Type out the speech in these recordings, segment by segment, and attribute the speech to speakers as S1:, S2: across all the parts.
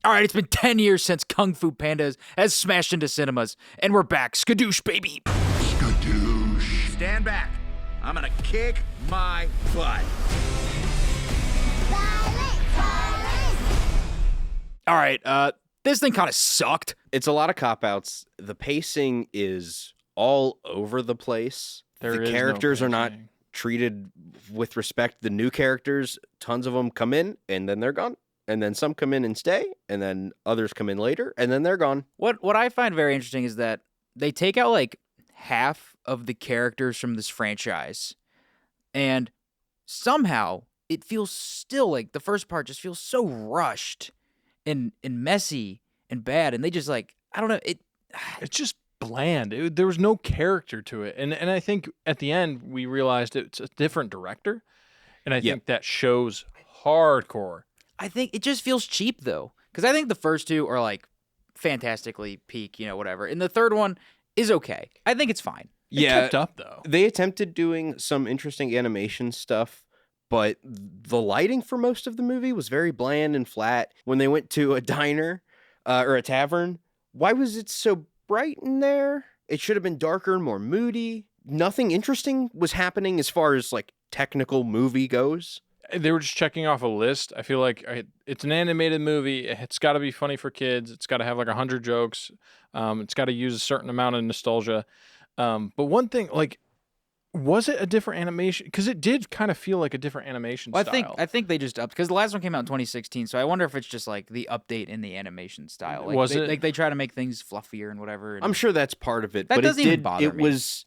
S1: All right, it's been 10 years since Kung Fu Panda has smashed into cinemas, and we're back. Skadoosh, baby.
S2: Skadoosh. Stand back. I'm gonna kick my butt.
S1: All right, this thing kind of sucked.
S3: It's a lot of cop-outs. The pacing is all over the place. The characters are not treated with respect. The new characters, tons of them come in, and then they're gone. And then some come in and stay, and then others come in later, and then they're gone.
S1: What I find very interesting is that they take out like half of the characters from this franchise, and somehow it feels still like the first part just feels so rushed and messy and bad, and they just like, I don't know,
S4: it's just bland. There was no character to it, and I think at the end we realized it's a different director, and I think that shows hardcore.
S1: I think it just feels cheap, though, because I think the first two are, like, fantastically peak, whatever. And the third one is okay. I think it's fine.
S4: It kept up, though.
S3: They attempted doing some interesting animation stuff, but the lighting for most of the movie was very bland and flat. When they went to a diner or a tavern, why was it so bright in there? It should have been darker and more moody. Nothing interesting was happening as far as, like, technical movie goes.
S4: They were just checking off a list. I feel like it's an animated movie. It's got to be funny for kids. It's got to have like 100 jokes. It's got to use a certain amount of nostalgia. But one thing, like, was it a different animation? Because it did kind of feel like a different animation style.
S1: I think they just upped, because the last one came out in 2016. So I wonder if it's just like the update in the animation style. Like,
S4: was it?
S1: Like they try to make things fluffier and whatever. And
S3: I'm sure that's part of it.
S1: That
S3: but
S1: doesn't
S3: it did,
S1: even bother
S3: it
S1: me.
S3: was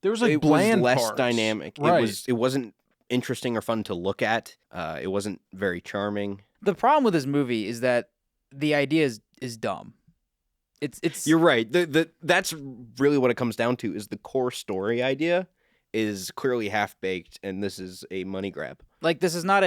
S4: there was like
S3: it
S4: bland
S3: was less
S4: parts.
S3: dynamic.
S4: Right.
S3: It wasn't interesting or fun to look at. It wasn't very charming.
S1: The problem with this movie is that the idea is dumb. It's
S3: You're right. That's really what it comes down to, is the core story idea is clearly half-baked, and this is a money grab.
S1: like, this is not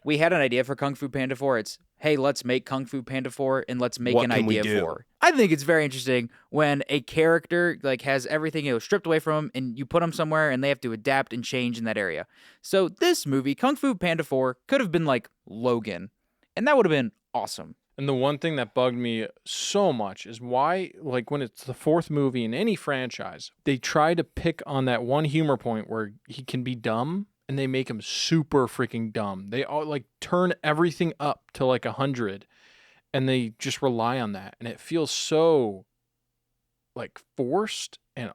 S1: we had an idea for Kung Fu Panda 4. It's, hey, let's make Kung Fu Panda 4 and let's make
S3: What
S1: an
S3: can we
S1: idea
S3: do?
S1: for. I think it's very interesting when a character like has everything stripped away from them, and you put them somewhere and they have to adapt and change in that area. So this movie, Kung Fu Panda 4, could have been like Logan, and that would have been awesome.
S4: And the one thing that bugged me so much is why, like, when it's the fourth movie in any franchise, they try to pick on that one humor point where he can be dumb, and they make him super freaking dumb. They all like turn everything up to like 100, and they just rely on that, and it feels so like forced, and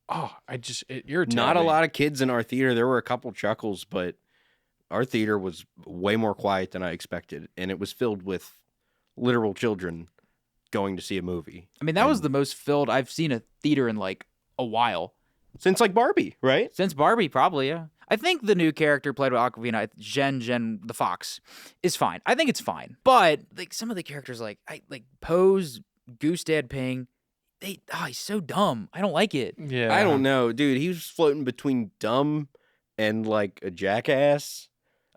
S4: it irritated
S3: Not a
S4: me.
S3: lot of kids in our theater. There were a couple chuckles, but our theater was way more quiet than I expected, and it was filled with literal children going to see a movie.
S1: I mean, that was the most filled I've seen a theater in like a while.
S3: Since like Barbie, right?
S1: Since Barbie, probably, yeah. I think the new character played by Awkwafina, Jen the Fox, is fine. I think it's fine. But like some of the characters, like Pose, Goose Dad Ping, he's so dumb. I don't like it.
S4: Yeah,
S3: I don't know, dude. He was floating between dumb and like a jackass.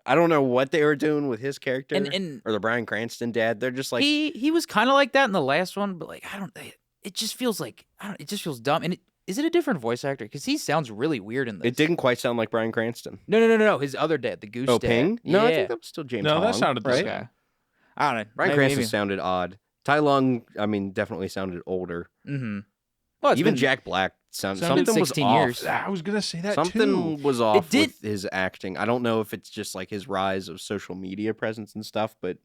S3: I don't know what they were doing with his character or the Bryan Cranston dad. They're just like
S1: he was kind of like that in the last one, but like it just feels like it just feels dumb. And is it a different voice actor? Because he sounds really weird in this.
S3: It didn't quite sound like Bryan Cranston.
S1: No. His other dad, the Goose Dad.
S3: Ping? No,
S1: yeah.
S3: I think that was still James
S4: No,
S3: Hong,
S4: that sounded the
S3: right?
S4: same.
S1: Okay. I don't know.
S3: Bryan Cranston sounded odd. Tai Lung, I mean, definitely sounded older.
S1: Mm-hmm. Well,
S3: Even Jack Black
S4: Sounded
S3: something was
S1: 16
S3: off.
S1: years.
S4: I was gonna say that
S3: Something
S4: too.
S3: was off
S1: did-
S3: with his acting. I don't know if it's just like his rise of social media presence and stuff, but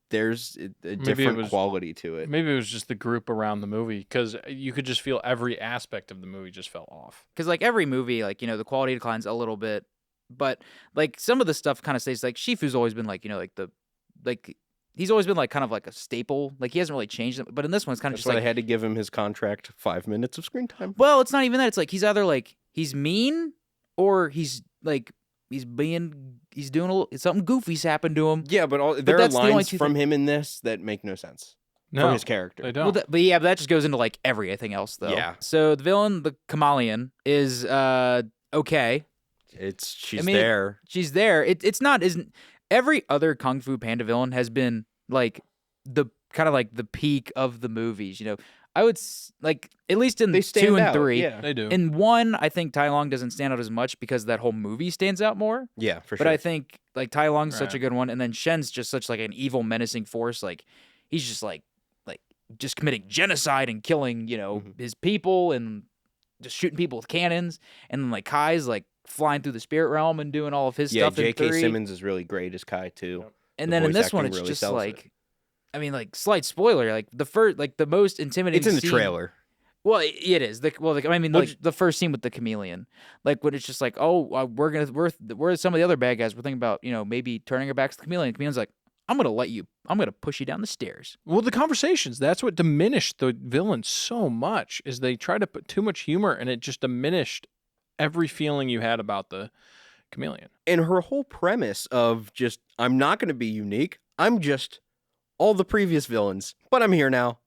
S3: there's a different quality to it.
S4: Maybe it was just the group around the movie, because you could just feel every aspect of the movie just fell off.
S1: Because like every movie, like the quality declines a little bit, but like some of the stuff kind of stays. Like Shifu's always been like he's always been like kind of like a staple. Like he hasn't really changed it. But in this one, it's kind of
S3: That's
S1: just
S3: why
S1: like
S3: they had to give him his contract 5 minutes of screen time.
S1: well, it's not even that. It's like he's either like he's mean or he's like he's doing something goofy's happened to him.
S3: Yeah, but there are
S1: that's the only
S3: lines
S1: two
S3: from him in this that make no sense
S4: No,
S3: from his character.
S4: they don't.
S1: Well, but that just goes into like everything else though.
S3: Yeah.
S1: So the villain, the chameleon, is okay.
S3: She's
S1: I mean,
S3: there.
S1: She's there. It's not isn't every other Kung Fu Panda villain has been like the kind of like the peak of the movies. I would like at least in
S3: They stand
S1: 2 and
S3: out,
S1: 3.
S3: yeah.
S4: They do.
S1: In 1, I think Tai Lung doesn't stand out as much because that whole movie stands out more.
S3: Yeah, for
S1: But
S3: sure.
S1: I think like Tai Lung's such a
S4: Right.
S1: good one, and then Shen's just such like an evil, menacing force. Like he's just like just committing genocide and killing, his people and just shooting people with cannons. And then like Kai's like flying through the spirit realm and doing all of his stuff.
S3: J.K.
S1: in 3.
S3: Simmons is really great as Kai too.
S4: Yep.
S1: And
S3: The
S1: then in
S3: voice
S1: this one,
S3: acting
S1: it's
S3: really
S1: just
S3: sells
S1: like,
S3: it.
S1: I mean, like slight spoiler, like the most intimidating.
S3: It's in the
S1: scene-
S3: trailer.
S1: Well, it is. The first scene with the chameleon, like when it's just like, oh, we're some of the other bad guys. We're thinking about maybe turning our backs to the chameleon. The chameleon's like, I'm gonna push you down the stairs.
S4: Well, the conversations, that's what diminished the villain so much, is they tried to put too much humor and it just diminished every feeling you had about the chameleon.
S3: And her whole premise of just, I'm not going to be unique. I'm just all the previous villains, but I'm here now.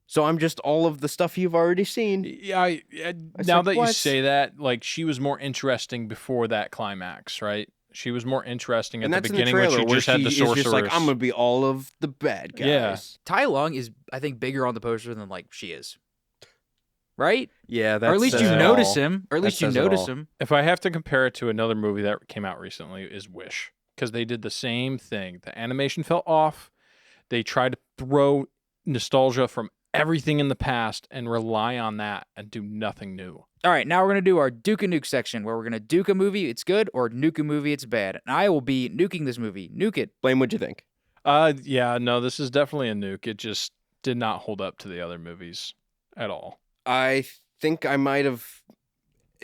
S3: So I'm just all of the stuff you've already seen.
S4: Yeah, now
S3: said,
S4: that you
S3: "What?"
S4: say that, like, she was more interesting before that climax, right? She was more interesting at
S3: And
S4: the
S3: that's in the
S4: beginning when
S3: trailer
S4: she
S3: where
S4: just had
S3: she
S4: the
S3: is
S4: sorceress.
S3: just like, I'm going to be all of the bad guys.
S4: Yeah.
S1: Tai Lung is, I think, bigger on the poster than like she is, right?
S3: Yeah,
S1: Or at least you
S3: says it
S1: notice
S3: all.
S1: him. Or at
S3: That
S1: least you
S3: says it
S1: notice
S3: all.
S1: him.
S4: If I have to compare it to another movie that came out recently, is Wish, because they did the same thing. The animation fell off. They tried to throw nostalgia from everything in the past and rely on that and do nothing new.
S1: All right, now we're going to do our Duke and Nuke section where we're going to Duke a movie, it's good, or Nuke a movie, it's bad. And I will be nuking this movie. Nuke it.
S3: Blame, what'd you think?
S4: Yeah, no, this is definitely a nuke. It just did not hold up to the other movies at all.
S3: I think I might have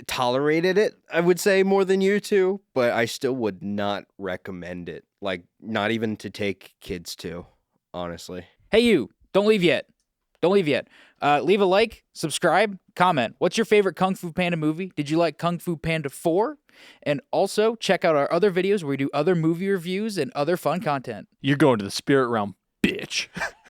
S3: tolerated it, I would say, more than you two, but I still would not recommend it. Like, not even to take kids to, honestly.
S1: Hey, you, don't leave yet. Don't leave yet. Leave a like, subscribe, comment. What's your favorite Kung Fu Panda movie? Did you like Kung Fu Panda 4? And also, check out our other videos where we do other movie reviews and other fun content.
S4: You're going to the spirit realm, bitch.